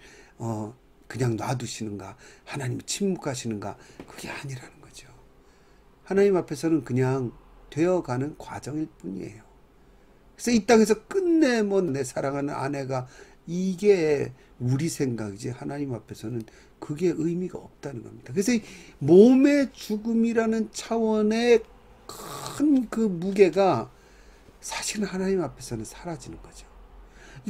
그냥 놔두시는가? 하나님이 침묵하시는가? 그게 아니라는 거죠. 하나님 앞에서는 그냥 되어가는 과정일 뿐이에요. 그래서 이 땅에서 끝내 뭐 내 사랑하는 아내가, 이게 우리 생각이지 하나님 앞에서는 그게 의미가 없다는 겁니다. 그래서 이 몸의 죽음이라는 차원의 큰 그 무게가 사실은 하나님 앞에서는 사라지는 거죠.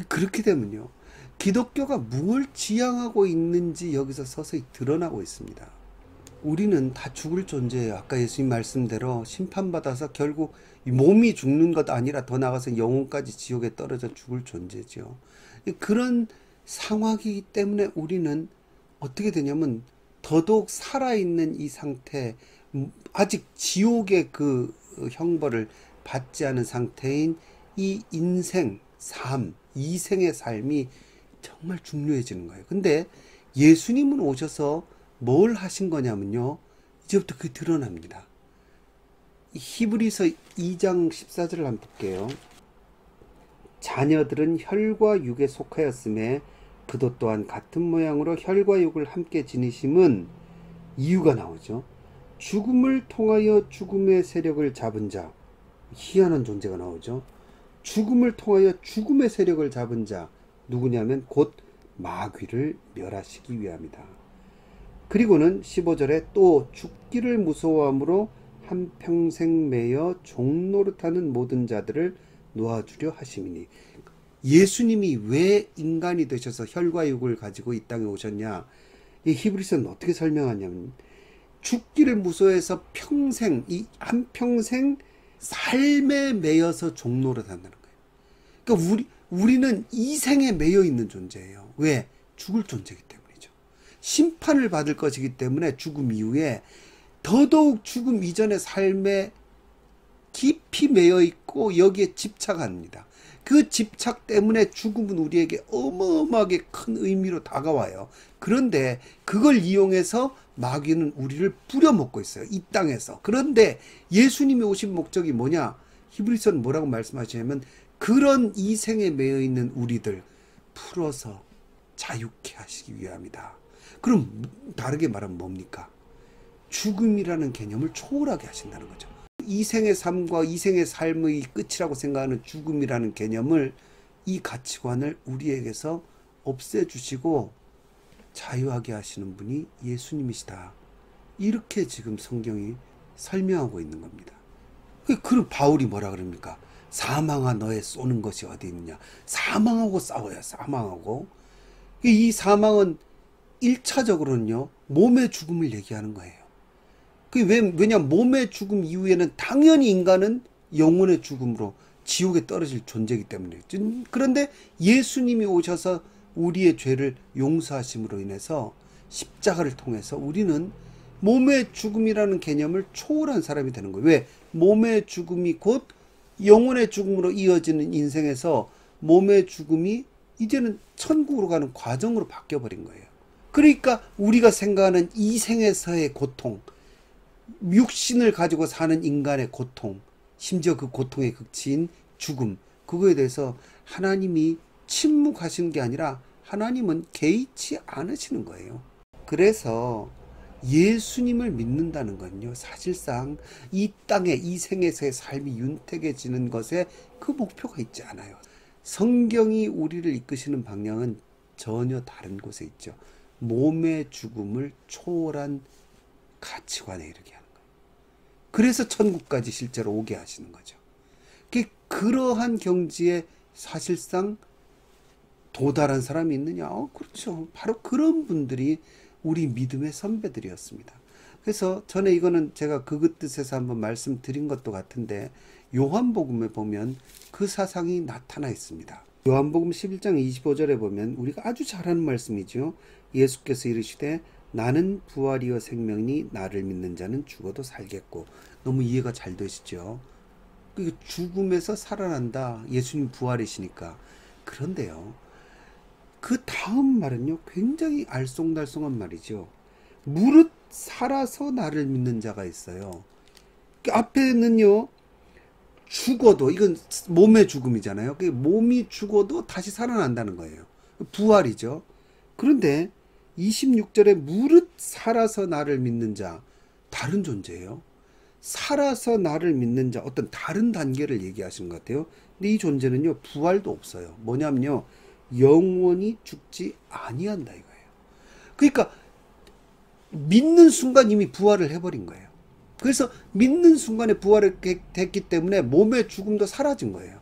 그렇게 되면요, 기독교가 뭘 지향하고 있는지 여기서 서서히 드러나고 있습니다. 우리는 다 죽을 존재예요. 아까 예수님 말씀대로 심판받아서 결국 몸이 죽는 것 아니라 더 나아가서 영혼까지 지옥에 떨어져 죽을 존재죠. 그런 상황이기 때문에 우리는 어떻게 되냐면 더더욱 살아있는 이 상태, 아직 지옥의 그 형벌을 받지 않은 상태인 이 인생, 삶, 이생의 삶이 정말 중요해지는 거예요. 근데 예수님은 오셔서 뭘 하신 거냐면요, 이제부터 그게 드러납니다. 히브리서 2장 14절을 한번 볼게요. 자녀들은 혈과 육에 속하였음에 그도 또한 같은 모양으로 혈과 육을 함께 지니심은, 이유가 나오죠. 죽음을 통하여 죽음의 세력을 잡은 자, 희한한 존재가 나오죠. 죽음을 통하여 죽음의 세력을 잡은 자, 누구냐면 곧 마귀를 멸하시기 위함이다. 그리고는 15절에 또 죽기를 무서워함으로 한평생 매여 종노릇하는 모든 자들을 놓아주려 하심이니. 예수님이 왜 인간이 되셔서 혈과 육을 가지고 이 땅에 오셨냐? 이 히브리서는 어떻게 설명하냐면, 죽기를 무서워해서 평생, 이 한평생 삶에 매여서 종노릇한다는 거예요. 그러니까 우리는 이 생에 매여 있는 존재예요. 왜? 죽을 존재이기 때문이죠. 심판을 받을 것이기 때문에 죽음 이후에 더더욱 죽음 이전의 삶에 깊이 매여 있고 여기에 집착합니다. 그 집착 때문에 죽음은 우리에게 어마어마하게 큰 의미로 다가와요. 그런데 그걸 이용해서 마귀는 우리를 뿌려먹고 있어요. 이 땅에서. 그런데 예수님이 오신 목적이 뭐냐? 히브리서는 뭐라고 말씀하시냐면, 그런 이 생에 매여 있는 우리들 풀어서 자유케 하시기 위함이다. 그럼 다르게 말하면 뭡니까? 죽음이라는 개념을 초월하게 하신다는 거죠. 이 생의 삶과 이 생의 삶의 끝이라고 생각하는 죽음이라는 개념을, 이 가치관을 우리에게서 없애주시고 자유하게 하시는 분이 예수님이시다. 이렇게 지금 성경이 설명하고 있는 겁니다. 그럼 바울이 뭐라 그럽니까? 사망아 너의 쏘는 것이 어디 있느냐? 사망하고 싸워요. 사망하고. 이 사망은 1차적으로는요 몸의 죽음을 얘기하는 거예요. 왜냐, 몸의 죽음 이후에는 당연히 인간은 영혼의 죽음으로 지옥에 떨어질 존재이기 때문에. 그런데 예수님이 오셔서 우리의 죄를 용서하심으로 인해서 십자가를 통해서 우리는 몸의 죽음이라는 개념을 초월한 사람이 되는 거예요. 왜? 몸의 죽음이 곧 영혼의 죽음으로 이어지는 인생에서 몸의 죽음이 이제는 천국으로 가는 과정으로 바뀌어버린 거예요. 그러니까 우리가 생각하는 이 생에서의 고통, 육신을 가지고 사는 인간의 고통, 심지어 그 고통의 극치인 죽음, 그거에 대해서 하나님이 침묵하시는 게 아니라 하나님은 개의치 않으시는 거예요. 그래서 예수님을 믿는다는 건요, 사실상 이 땅에 이 생에서의 삶이 윤택해지는 것에 그 목표가 있지 않아요. 성경이 우리를 이끄시는 방향은 전혀 다른 곳에 있죠. 몸의 죽음을 초월한 가치관에 이르게 하는 거예요. 그래서 천국까지 실제로 오게 하시는 거죠. 그러한 경지에 사실상 도달한 사람이 있느냐? 그렇죠. 바로 그런 분들이 우리 믿음의 선배들이었습니다. 그래서 전에 이거는 제가 그 뜻에서 한번 말씀드린 것도 같은데 요한복음에 보면 그 사상이 나타나 있습니다. 요한복음 11장 25절에 보면 우리가 아주 잘 아는 말씀이죠. 예수께서 이르시되 나는 부활이요 생명이니 나를 믿는 자는 죽어도 살겠고. 너무 이해가 잘 되시죠? 죽음에서 살아난다. 예수님 부활이시니까. 그런데요, 그 다음 말은요 굉장히 알쏭달쏭한 말이죠. 무릇 살아서 나를 믿는 자가 있어요. 그 앞에는요 죽어도, 이건 몸의 죽음이잖아요. 몸이 죽어도 다시 살아난다는 거예요. 부활이죠. 그런데 26절에 무릇 살아서 나를 믿는 자, 다른 존재예요. 살아서 나를 믿는 자, 어떤 다른 단계를 얘기하시는 것 같아요. 근데 이 존재는요 부활도 없어요. 뭐냐면요 영원히 죽지 아니한다 이거예요. 그러니까 믿는 순간 이미 부활을 해버린 거예요. 그래서 믿는 순간에 부활을 됐기 때문에 몸의 죽음도 사라진 거예요.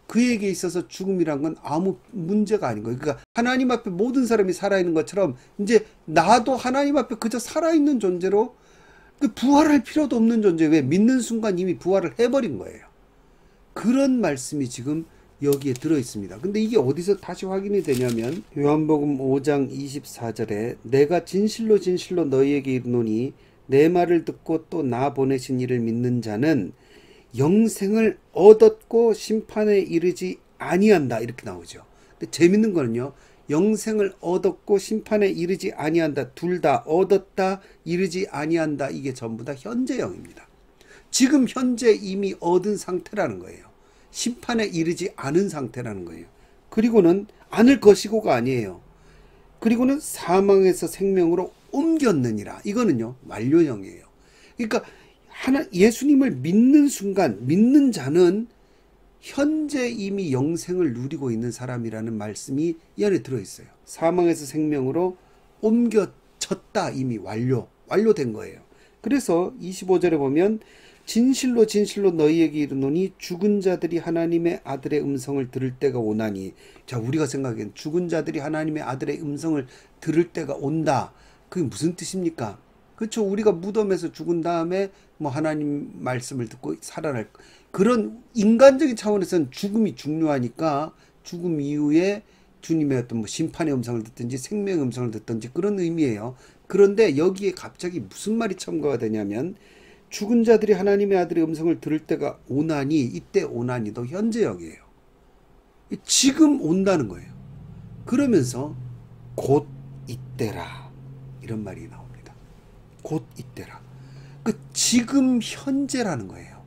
그에게 있어서 죽음이란 건 아무 문제가 아닌 거예요. 그러니까 하나님 앞에 모든 사람이 살아있는 것처럼 이제 나도 하나님 앞에 그저 살아있는 존재로 부활할 필요도 없는 존재. 왜? 믿는 순간 이미 부활을 해버린 거예요. 그런 말씀이 지금 여기에 들어있습니다. 근데 이게 어디서 다시 확인이 되냐면 요한복음 5장 24절에 내가 진실로 진실로 너희에게 이르노니 내 말을 듣고 또 나 보내신 이를 믿는 자는 영생을 얻었고 심판에 이르지 아니한다 이렇게 나오죠. 근데 재밌는 거는요 영생을 얻었고 심판에 이르지 아니한다, 둘 다 얻었다 이르지 아니한다, 이게 전부 다 현재형입니다. 지금 현재 이미 얻은 상태라는 거예요. 심판에 이르지 않은 상태라는 거예요. 그리고는 않을 것이고가 아니에요. 그리고는 사망에서 생명으로 옮겼느니라, 이거는요 완료형이에요. 그러니까 예수님을 믿는 순간, 믿는 자는 현재 이미 영생을 누리고 있는 사람이라는 말씀이 이 안에 들어있어요. 사망에서 생명으로 옮겨졌다, 이미 완료된 거예요. 그래서 25절에 보면 진실로 진실로 너희에게 이르노니 죽은 자들이 하나님의 아들의 음성을 들을 때가 오나니. 자, 우리가 생각하기엔 죽은 자들이 하나님의 아들의 음성을 들을 때가 온다, 그게 무슨 뜻입니까? 그렇죠. 우리가 무덤에서 죽은 다음에 뭐 하나님 말씀을 듣고 살아날, 그런 인간적인 차원에서는 죽음이 중요하니까 죽음 이후에 주님의 어떤 뭐 심판의 음성을 듣든지 생명의 음성을 듣든지 그런 의미예요. 그런데 여기에 갑자기 무슨 말이 첨가가 되냐면 죽은 자들이 하나님의 아들의 음성을 들을 때가 오나니, 이때 오나니도 현재형이에요. 지금 온다는 거예요. 그러면서 곧 이때라 이런 말이 나옵니다. 곧 이때라. 지금 현재라는 거예요.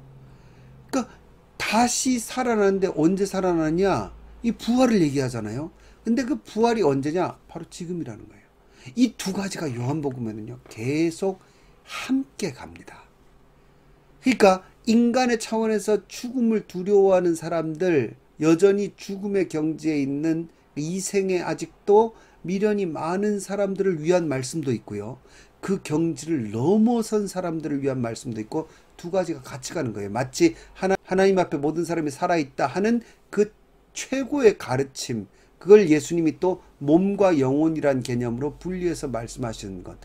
그러니까 다시 살아나는데 언제 살아나냐? 이 부활을 얘기하잖아요. 근데 그 부활이 언제냐? 바로 지금이라는 거예요. 이 두 가지가 요한복음에는요 계속 함께 갑니다. 그러니까 인간의 차원에서 죽음을 두려워하는 사람들, 여전히 죽음의 경지에 있는 이 생에 아직도 미련이 많은 사람들을 위한 말씀도 있고요. 그 경지를 넘어선 사람들을 위한 말씀도 있고, 두 가지가 같이 가는 거예요. 마치 하나님 앞에 모든 사람이 살아있다 하는 그 최고의 가르침, 그걸 예수님이 또 몸과 영혼이란 개념으로 분리해서 말씀하시는 것,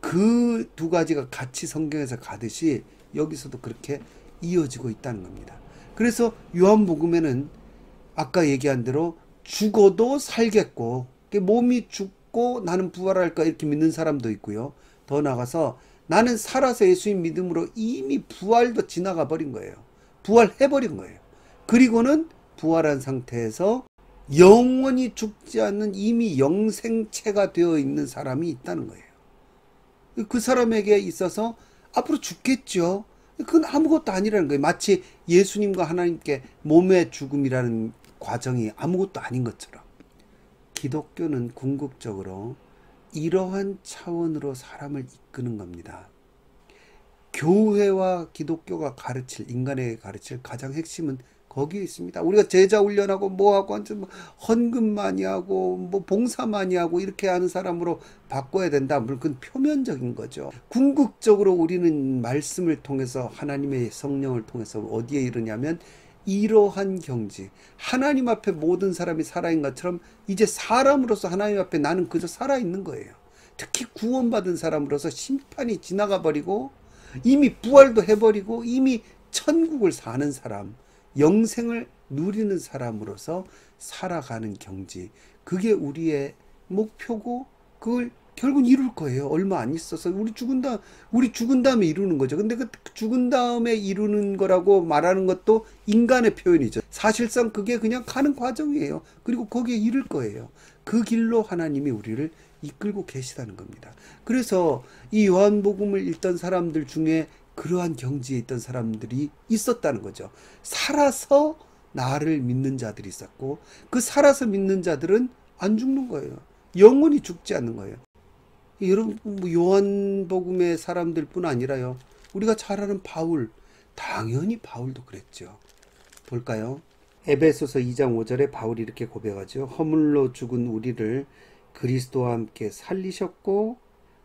그 두 가지가 같이 성경에서 가듯이 여기서도 그렇게 이어지고 있다는 겁니다. 그래서 요한복음에는 아까 얘기한 대로 죽어도 살겠고, 몸이 죽고 나는 부활할까 이렇게 믿는 사람도 있고요. 더 나아가서 나는 살아서 예수님 믿음으로 이미 부활도 지나가 버린 거예요. 부활해버린 거예요. 그리고는 부활한 상태에서 영원히 죽지 않는 이미 영생체가 되어 있는 사람이 있다는 거예요. 그 사람에게 있어서 앞으로 죽겠죠. 그건 아무것도 아니라는 거예요. 마치 예수님과 하나님께 몸의 죽음이라는 과정이 아무것도 아닌 것처럼. 기독교는 궁극적으로 이러한 차원으로 사람을 이끄는 겁니다. 교회와 기독교가 가르칠, 인간에게 가르칠 가장 핵심은 거기에 있습니다. 우리가 제자 훈련하고 뭐하고 헌금 많이 하고 뭐 봉사 많이 하고 이렇게 하는 사람으로 바꿔야 된다. 물론 그건 표면적인 거죠. 궁극적으로 우리는 말씀을 통해서, 하나님의 성령을 통해서 어디에 이르냐면 이러한 경지, 하나님 앞에 모든 사람이 살아있는 것처럼 이제 사람으로서 하나님 앞에 나는 그저 살아있는 거예요. 특히 구원받은 사람으로서 심판이 지나가 버리고 이미 부활도 해버리고 이미 천국을 사는 사람, 영생을 누리는 사람으로서 살아가는 경지, 그게 우리의 목표고 그걸 결국 이룰 거예요. 얼마 안 있어서 우리 죽은 다음에 이루는 거죠. 근데 그 죽은 다음에 이루는 거라고 말하는 것도 인간의 표현이죠. 사실상 그게 그냥 가는 과정이에요. 그리고 거기에 이를 거예요. 그 길로 하나님이 우리를 이끌고 계시다는 겁니다. 그래서 이 요한복음을 읽던 사람들 중에 그러한 경지에 있던 사람들이 있었다는 거죠. 살아서 나를 믿는 자들이 있었고, 그 살아서 믿는 자들은 안 죽는 거예요. 영원히 죽지 않는 거예요. 여러분, 요한복음의 사람들뿐 아니라요, 우리가 잘 아는 바울, 당연히 바울도 그랬죠. 볼까요? 에베소서 2장 5절에 바울이 이렇게 고백하죠. 허물로 죽은 우리를 그리스도와 함께 살리셨고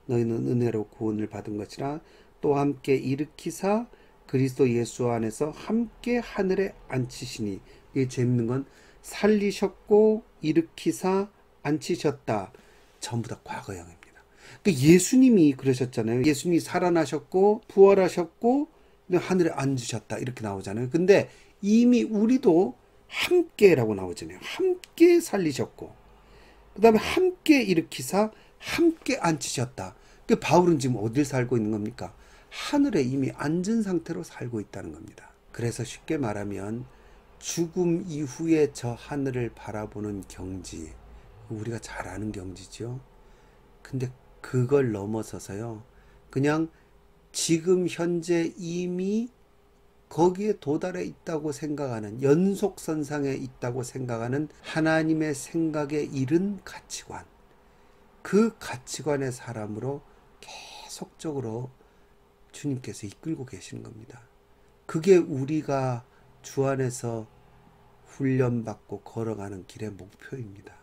너희는 은혜로 구원을 받은 것이라 또 함께 일으키사 그리스도 예수 안에서 함께 하늘에 앉히시니. 이게 재밌는 건 살리셨고 일으키사 앉히셨다, 전부 다 과거형입니다. 그러니까 예수님이 그러셨잖아요. 예수님이 살아나셨고 부활하셨고 하늘에 앉으셨다, 이렇게 나오잖아요. 근데 이미 우리도 함께라고 나오잖아요. 함께 살리셨고 그 다음에 함께 일으키사 함께 앉히셨다. 그 바울은 지금 어딜 살고 있는 겁니까? 하늘에 이미 앉은 상태로 살고 있다는 겁니다. 그래서 쉽게 말하면 죽음 이후에 저 하늘을 바라보는 경지, 우리가 잘 아는 경지죠. 근데 그걸 넘어서서요, 그냥 지금 현재 이미 거기에 도달해 있다고 생각하는, 연속선상에 있다고 생각하는 하나님의 생각에 이른 가치관, 그 가치관의 사람으로 계속적으로 주님께서 이끌고 계시는 겁니다. 그게 우리가 주 안에서 훈련받고 걸어가는 길의 목표입니다.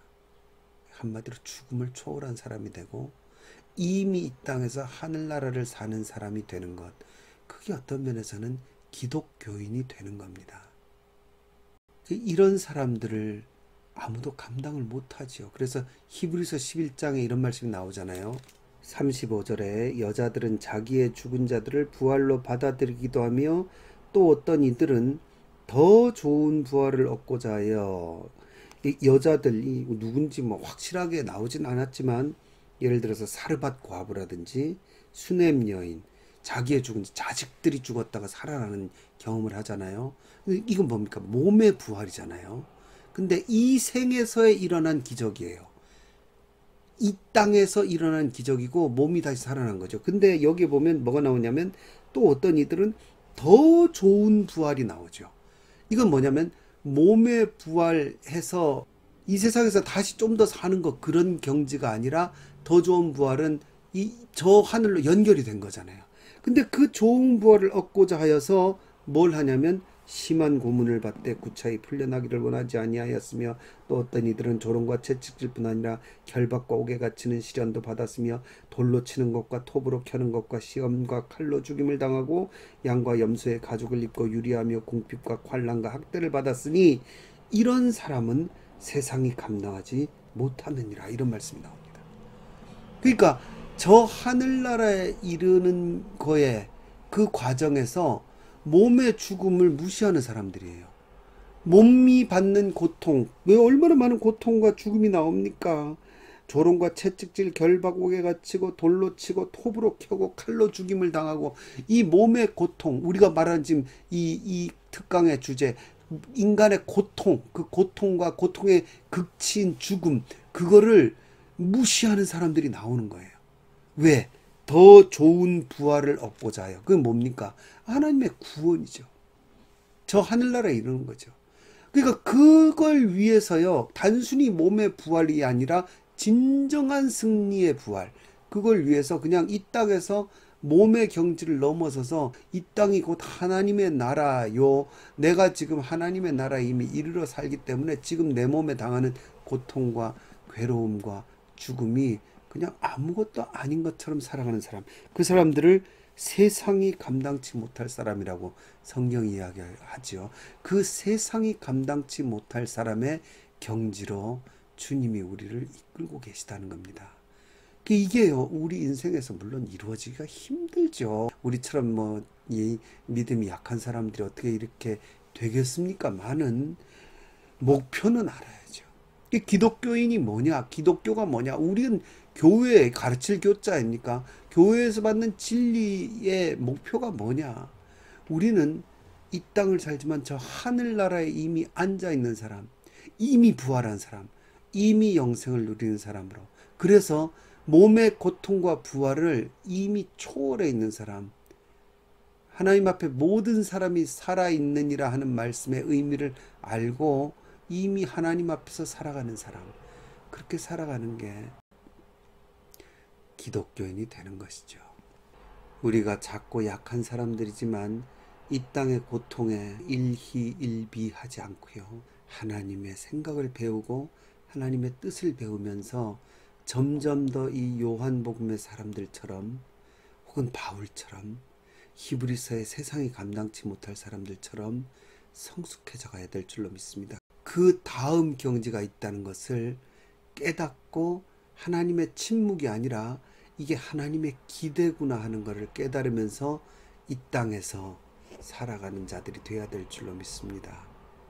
한마디로 죽음을 초월한 사람이 되고 이미 이 땅에서 하늘나라를 사는 사람이 되는 것, 그게 어떤 면에서는 기독교인이 되는 겁니다. 이런 사람들을 아무도 감당을 못하지요. 그래서 히브리서 11장에 이런 말씀이 나오잖아요. 35절에 여자들은 자기의 죽은 자들을 부활로 받아들이기도 하며 또 어떤 이들은 더 좋은 부활을 얻고자 하여, 이 여자들이 누군지 뭐 확실하게 나오진 않았지만 예를 들어서 사르밧 과부라든지 수넴 여인, 자기의 죽은 자식들이 죽었다가 살아나는 경험을 하잖아요. 이건 뭡니까? 몸의 부활이잖아요. 근데 이 생에서에 일어난 기적이에요. 이 땅에서 일어난 기적이고 몸이 다시 살아난 거죠. 근데 여기 보면 뭐가 나오냐면 또 어떤 이들은 더 좋은 부활이 나오죠. 이건 뭐냐면 몸의 부활해서 이 세상에서 다시 좀 더 사는 것, 그런 경지가 아니라 더 좋은 부활은 저 하늘로 연결이 된 거잖아요. 근데 그 좋은 부활을 얻고자 하여서 뭘 하냐면 심한 고문을 받되 구차히 풀려나기를 원하지 아니하였으며 또 어떤 이들은 조롱과 채찍질뿐 아니라 결박과 옥에 갇히는 시련도 받았으며 돌로 치는 것과 톱으로 켜는 것과 시험과 칼로 죽임을 당하고 양과 염소의 가죽을 입고 유리하며 궁핍과 환난과 학대를 받았으니 이런 사람은 세상이 감당하지 못하느니라, 이런 말씀이 나옵니다. 그러니까 저 하늘나라에 이르는 거에 그 과정에서 몸의 죽음을 무시하는 사람들이에요. 몸이 받는 고통, 왜 얼마나 많은 고통과 죽음이 나옵니까? 조롱과 채찍질, 결박옥에 갇히고 돌로 치고 톱으로 켜고 칼로 죽임을 당하고, 이 몸의 고통, 우리가 말하는 지금 이 특강의 주제, 인간의 고통, 그 고통과 고통의 극치인 죽음, 그거를 무시하는 사람들이 나오는 거예요. 왜? 더 좋은 부활을 얻고자 해요. 그게 뭡니까? 하나님의 구원이죠. 저 하늘나라에 이르는 거죠. 그러니까 그걸 위해서요, 단순히 몸의 부활이 아니라 진정한 승리의 부활, 그걸 위해서 그냥 이 땅에서 몸의 경지를 넘어서서 이 땅이 곧 하나님의 나라요, 내가 지금 하나님의 나라에 이미 이르러 살기 때문에 지금 내 몸에 당하는 고통과 괴로움과 죽음이 그냥 아무것도 아닌 것처럼 살아가는 사람, 그 사람들을 세상이 감당치 못할 사람이라고 성경이 이야기하지요. 그 세상이 감당치 못할 사람의 경지로 주님이 우리를 이끌고 계시다는 겁니다. 이게요, 우리 인생에서 물론 이루어지기가 힘들죠. 우리처럼 뭐, 이 믿음이 약한 사람들이 어떻게 이렇게 되겠습니까? 많은 목표는 알아야죠. 이 기독교인이 뭐냐? 기독교가 뭐냐? 우리는 교회에 가르칠 교자입니까? 교회에서 받는 진리의 목표가 뭐냐? 우리는 이 땅을 살지만 저 하늘나라에 이미 앉아 있는 사람, 이미 부활한 사람, 이미 영생을 누리는 사람으로, 그래서 몸의 고통과 부활을 이미 초월해 있는 사람, 하나님 앞에 모든 사람이 살아있느니라 하는 말씀의 의미를 알고 이미 하나님 앞에서 살아가는 사람, 그렇게 살아가는 게 기독교인이 되는 것이죠. 우리가 작고 약한 사람들이지만 이 땅의 고통에 일희일비하지 않고요, 하나님의 생각을 배우고 하나님의 뜻을 배우면서 점점 더 이 요한복음의 사람들처럼, 혹은 바울처럼, 히브리서의 세상이 감당치 못할 사람들처럼 성숙해져 가야 될 줄로 믿습니다. 그 다음 경지가 있다는 것을 깨닫고 하나님의 침묵이 아니라 이게 하나님의 기대구나 하는 것을 깨달으면서 이 땅에서 살아가는 자들이 되어야 될 줄로 믿습니다.